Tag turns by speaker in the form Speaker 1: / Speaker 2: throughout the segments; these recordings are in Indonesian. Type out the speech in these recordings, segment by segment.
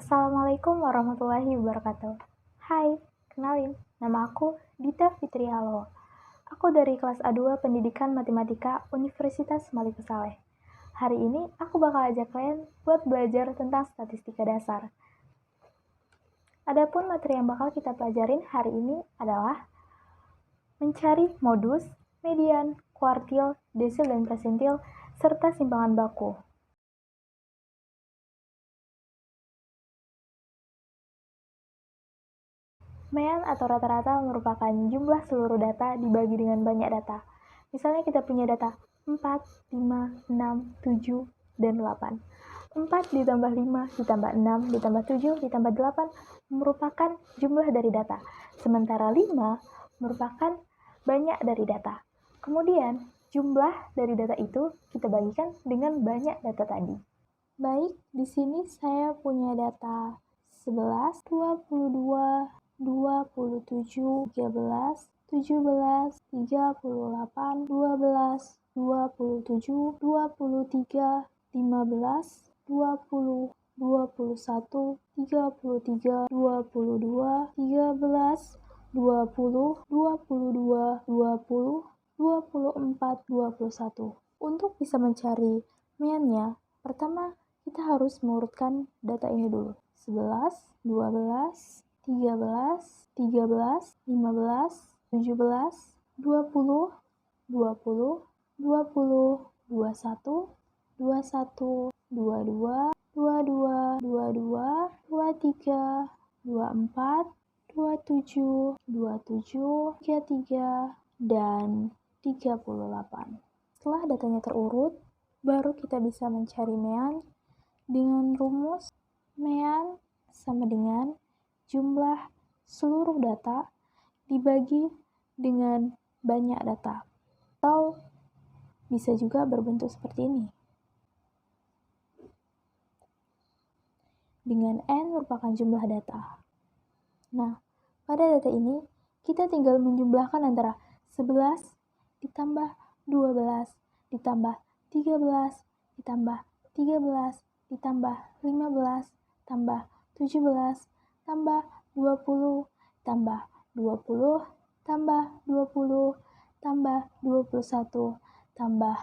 Speaker 1: Assalamualaikum warahmatullahi wabarakatuh. Hai, kenalin, nama aku Dita Fitri Halo. Aku dari kelas A2 Pendidikan Matematika Universitas Malik Saleh. Hari ini aku bakal ajak kalian buat belajar tentang statistika dasar. Adapun materi yang bakal kita pelajarin hari ini adalah mencari modus, median, kuartil, desil dan persentil, serta simpangan baku. Median atau rata-rata merupakan jumlah seluruh data dibagi dengan banyak data. Misalnya kita punya data 4, 5, 6, 7, dan 8. 4 ditambah 5 ditambah 6 ditambah 7 ditambah 8 merupakan jumlah dari data. Sementara 5 merupakan banyak dari data. Kemudian, jumlah dari data itu kita bagikan dengan banyak data tadi. Baik, di sini saya punya data 11, 22, 27, 13, 17, 38, 12, 27, 23, 15, 20, 21, 33, 22, 13, 20, 22, 20, 24, 21. Untuk bisa mencari mediannya, pertama kita harus mengurutkan data ini dulu. 11, 12, 13, 15, 17, 20, 21, 22, 23, 24, 27, 33, dan 38. Setelah datanya terurut, baru kita bisa mencari median dengan rumus median sama dengan jumlah seluruh data dibagi dengan banyak data. Atau bisa juga berbentuk seperti ini. Dengan N merupakan jumlah data. Nah, pada data ini, kita tinggal menjumlahkan antara 11 ditambah 12 ditambah 13 ditambah 13 ditambah 15 tambah 17 tambah 20 tambah 20 tambah 20 tambah 21 tambah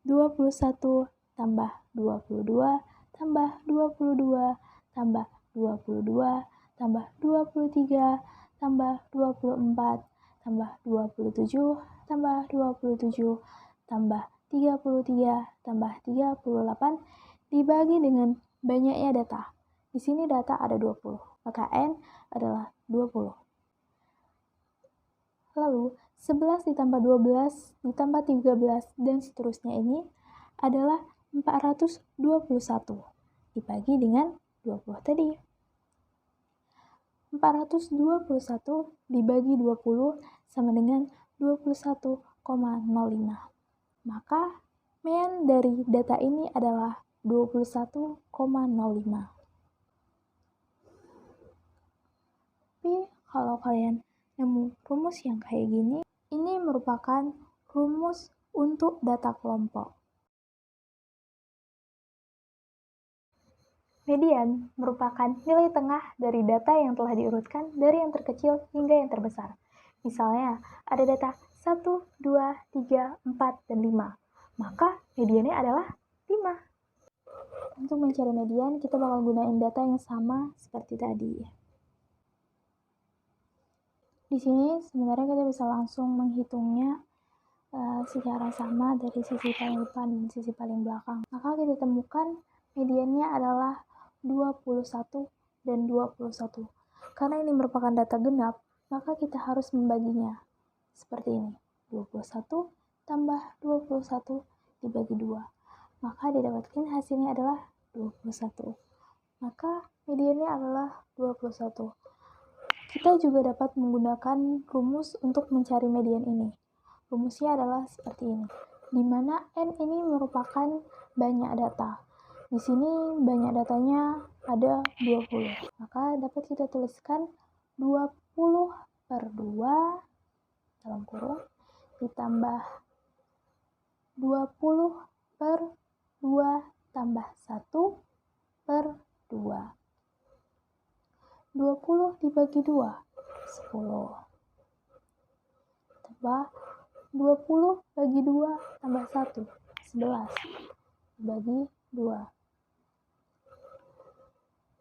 Speaker 1: 21 tambah 22 tambah 22 tambah 22 tambah 23 tambah 24 tambah 27 tambah 27 tambah 33 tambah 38 dibagi dengan banyaknya data. Di sini data ada 20, maka N adalah 20. Lalu 11 ditambah 12 ditambah 13 dan seterusnya ini adalah 421 dibagi dengan 20 tadi. 421 dibagi 20 sama dengan 21,05. Maka median dari data ini adalah 21,05. Tapi kalau kalian nemu rumus yang kayak gini, ini merupakan rumus untuk data kelompok. Median merupakan nilai tengah dari data yang telah diurutkan dari yang terkecil hingga yang terbesar. Misalnya, ada data 1, 2, 3, 4, dan 5. Maka mediannya adalah 5. Untuk mencari median, kita bakal gunain data yang sama seperti tadi. Di sini sebenarnya kita bisa langsung menghitungnya secara sama dari sisi paling depan dan sisi paling belakang. Maka kita temukan mediannya adalah 21 dan 21. Karena ini merupakan data genap, maka kita harus membaginya seperti ini. 21 tambah 21 dibagi 2. Maka didapatkan hasilnya adalah 21. Maka mediannya adalah 21. Kita juga dapat menggunakan rumus untuk mencari median ini. Rumusnya adalah seperti ini, di mana N ini merupakan banyak data. Di sini banyak datanya ada 20. Maka dapat kita tuliskan 20 per 2 dalam kurung ditambah 20 per 2 tambah 1 per 2. 20 dibagi 2, 10. Tambah 20 bagi 2 tambah 1, 11. Dibagi 2.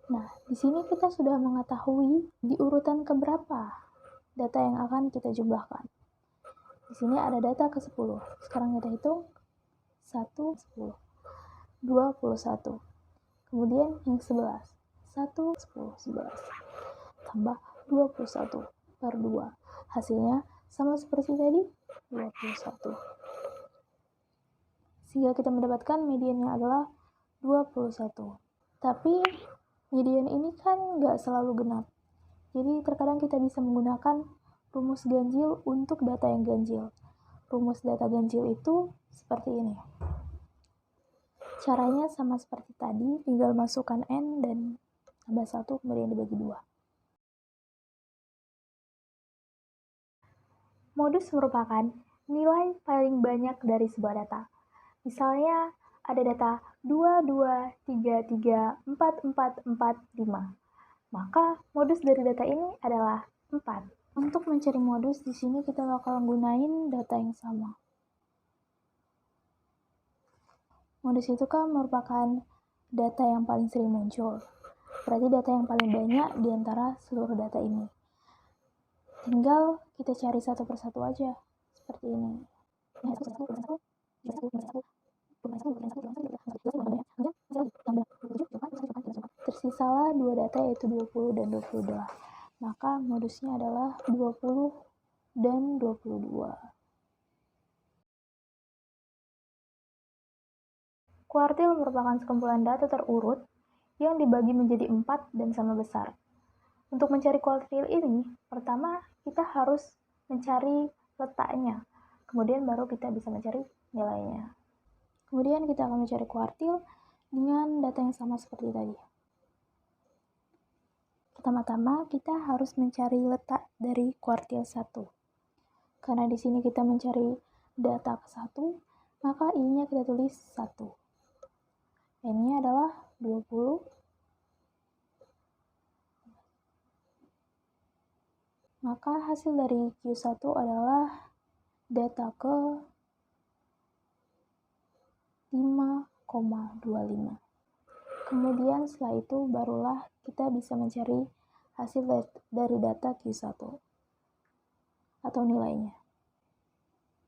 Speaker 1: Nah, di sini kita sudah mengetahui di urutan keberapa data yang akan kita jumlahkan. Di sini ada data ke-10. Sekarang kita hitung 1, 10. 21. Kemudian yang 11. 1, 10, 11. Tambah 21 per 2. Hasilnya sama seperti tadi, 21. Sehingga kita mendapatkan mediannya adalah 21. Tapi median ini kan nggak selalu genap. Jadi terkadang kita bisa menggunakan rumus ganjil untuk data yang ganjil. Rumus data ganjil itu seperti ini. Caranya sama seperti tadi, tinggal masukkan N dan tambah 1 kemudian dibagi 2. Modus merupakan nilai paling banyak dari sebuah data. Misalnya ada data 2, 2, 3, 3, 4, 4, 4, 5. Maka modus dari data ini adalah 4. Untuk mencari modus, di sini kita bakal gunain data yang sama. Modus itu kan merupakan data yang paling sering muncul. Berarti data yang paling banyak di antara seluruh data ini. Tinggal kita cari satu persatu aja. Seperti ini. Tersisalah dua data yaitu 20 dan 22. Maka modusnya adalah 20 dan 22. Kuartil merupakan sekumpulan data terurut yang dibagi menjadi 4 dan sama besar. Untuk mencari kuartil ini, pertama kita harus mencari letaknya. Kemudian baru kita bisa mencari nilainya. Kemudian kita akan mencari kuartil dengan data yang sama seperti tadi. Pertama-tama kita harus mencari letak dari kuartil 1. Karena di sini kita mencari data ke-1, maka I-nya kita tulis 1. N-nya adalah 20. Maka hasil dari Q1 adalah data ke 5,25. Kemudian setelah itu barulah kita bisa mencari hasil dari data Q1 atau nilainya,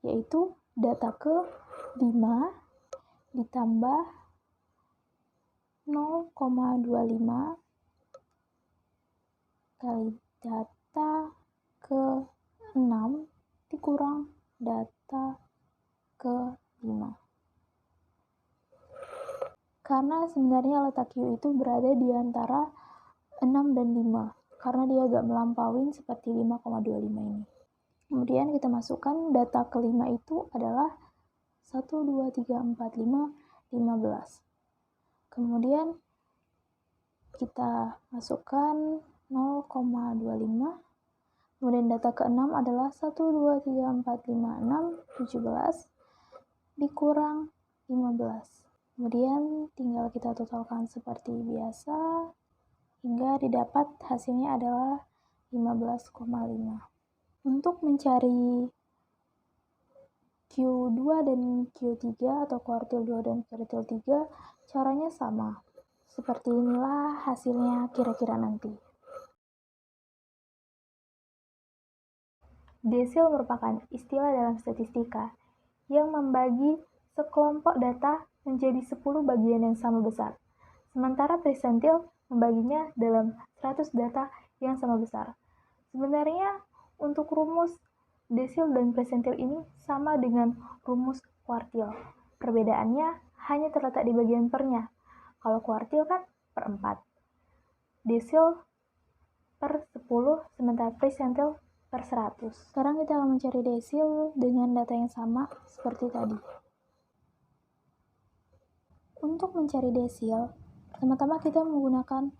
Speaker 1: yaitu data ke 5 ditambah 0,25 kali data ke 6 dikurang data ke 5. Karena sebenarnya letak Q itu berada di antara 6 dan 5, karena dia agak melampauin seperti 5,25 ini. Kemudian kita masukkan data kelima itu adalah 1, 2, 3, 4, 5, 15. Kemudian kita masukkan 0,25. Kemudian data ke-6 adalah 1, 2, 3, 4, 5, 6, 17 dikurang 15. Kemudian tinggal kita totalkan seperti biasa hingga didapat hasilnya adalah 15,5. Untuk mencari Q2 dan Q3 atau kuartil 2 dan kuartil 3 caranya sama. Seperti inilah hasilnya kira-kira nanti. Desil merupakan istilah dalam statistika yang membagi sekelompok data menjadi 10 bagian yang sama besar. Sementara persentil membaginya dalam 100 data yang sama besar. Sebenarnya untuk rumus desil dan persentil ini sama dengan rumus kuartil. Perbedaannya hanya terletak di bagian pernya. Kalau kuartil kan per 4. Desil per 10, sementara persentil per 100. Sekarang kita akan mencari desil dengan data yang sama seperti tadi. Untuk mencari desil, pertama-tama kita menggunakan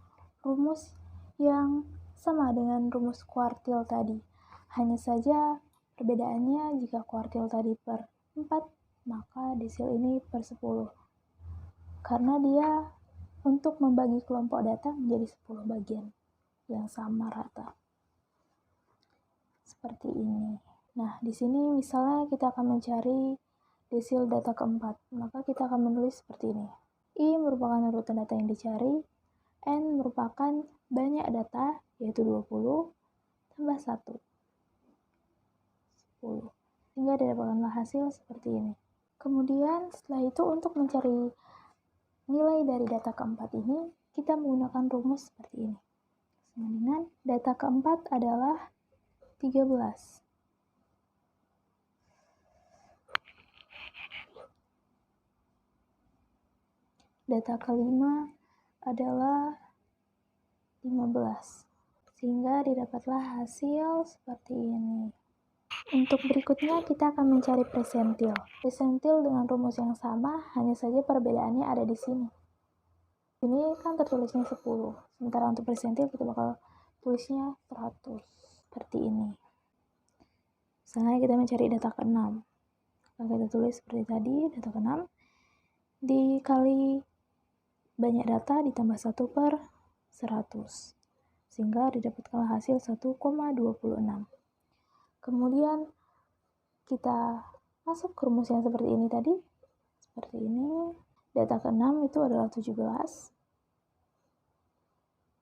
Speaker 1: rumus yang sama dengan rumus kuartil tadi. Hanya saja perbedaannya jika kuartil tadi per 4, maka desil ini per 10. Karena dia untuk membagi kelompok data menjadi 10 bagian yang sama rata. Seperti ini. Nah, di sini misalnya kita akan mencari desil data keempat, maka kita akan menulis seperti ini. I merupakan urutan data yang dicari, N merupakan banyak data, yaitu 20, tambah 1, 10. Sehingga didapatkanlah hasil seperti ini. Kemudian setelah itu untuk mencari nilai dari data keempat ini, kita menggunakan rumus seperti ini. Sama dengan data keempat adalah 13. Data kelima adalah 15. Sehingga didapatlah hasil seperti ini. Untuk berikutnya kita akan mencari presentil. Presentil dengan rumus yang sama, hanya saja perbedaannya ada di sini. Ini kan tertulisnya 10, sementara untuk presentil kita bakal tulisnya 100, seperti ini. Misalnya kita mencari data ke-6, maka kita tulis seperti tadi, data ke-6 dikali banyak data ditambah 1 per 100, sehingga didapatkan hasil 1,26. Kemudian kita masuk ke rumus yang seperti ini tadi, seperti ini. Data ke-6 itu adalah 17,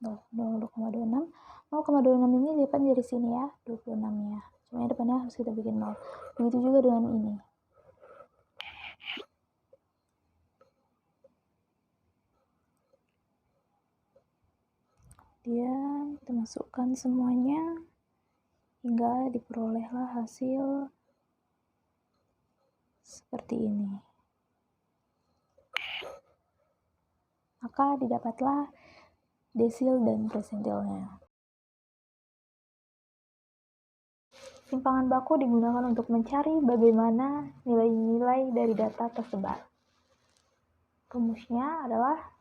Speaker 1: 0,26. 0,26 ini dapat dari sini ya, 26-nya. Cuma yang depannya harus kita bikin 0. Begitu juga dengan ini. Kemudian kita masukkan semuanya hingga diperolehlah hasil seperti ini. Maka didapatlah desil dan presentilnya. Simpangan baku digunakan untuk mencari bagaimana nilai-nilai dari data tersebar. Rumusnya adalah,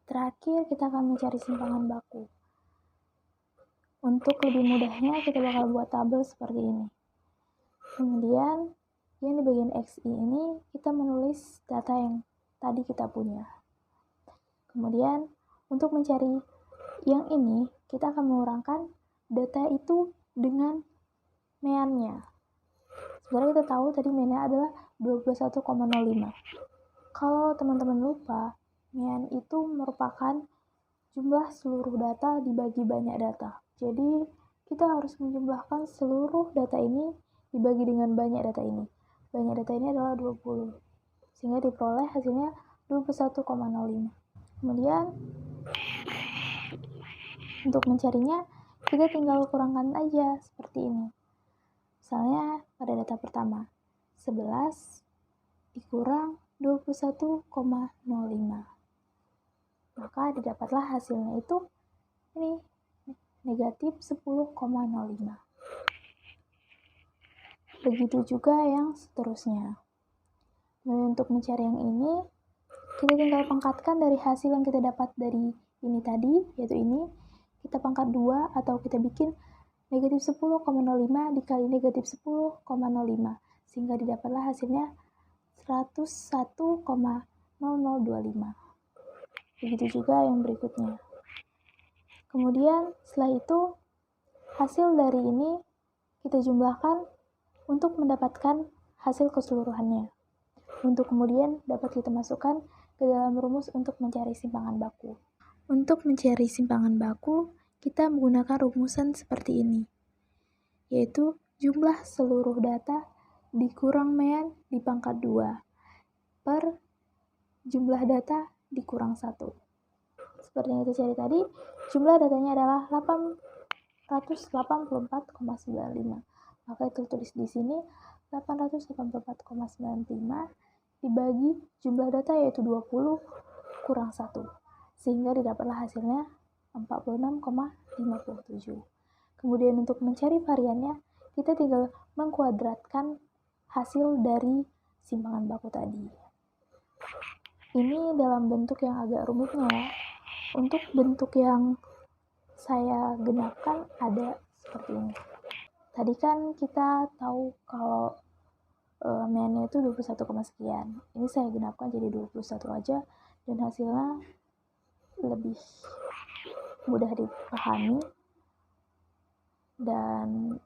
Speaker 1: terakhir kita akan mencari simpangan baku. Untuk lebih mudahnya kita bakal buat tabel seperti ini. Kemudian yang di bagian XI ini kita menulis data yang tadi kita punya. Kemudian untuk mencari yang ini kita akan mengurangkan data itu dengan meannya. Sebenarnya kita tahu tadi meannya adalah 21,05. Kalau teman-teman lupa, mean itu merupakan jumlah seluruh data dibagi banyak data. Jadi kita harus menjumlahkan seluruh data ini dibagi dengan banyak data ini. Banyak data ini adalah 20. Sehingga diperoleh hasilnya 21,05. Kemudian untuk mencarinya kita tinggal kurangkan aja seperti ini. Misalnya pada data pertama 11 dikurang 21,05, maka didapatlah hasilnya itu ini negatif 10,05. Begitu juga yang seterusnya. Kemudian untuk mencari yang ini kita tinggal pangkatkan dari hasil yang kita dapat dari ini tadi, yaitu ini, kita pangkat 2 atau kita bikin negatif 10,05 dikali negatif 10,05, sehingga didapatlah hasilnya 101,0025. Begitu juga yang berikutnya. Kemudian setelah itu hasil dari ini kita jumlahkan untuk mendapatkan hasil keseluruhannya. Untuk kemudian dapat kita masukkan ke dalam rumus untuk mencari simpangan baku. Untuk mencari simpangan baku, kita menggunakan rumusan seperti ini, yaitu jumlah seluruh data dikurang mean dipangkat 2 per jumlah data dikurang 1. Seperti yang kita cari tadi, jumlah datanya adalah 884,95. Maka itu tulis di sini 884,95 dibagi jumlah data yaitu 20 kurang 1. Sehingga didapatlah hasilnya 46,57. Kemudian untuk mencari variannya, kita tinggal mengkuadratkan hasil dari simpangan baku tadi. Ini dalam bentuk yang agak rumitnya ya. Untuk bentuk yang saya genapkan ada seperti ini. Tadi kan kita tahu kalau MN-nya itu 21, sekian. Ini saya genapkan jadi 21 aja, dan hasilnya lebih mudah dipahami dan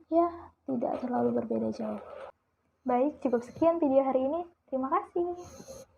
Speaker 1: ya tidak terlalu berbeda jauh. Baik, cukup sekian video hari ini. Terima kasih.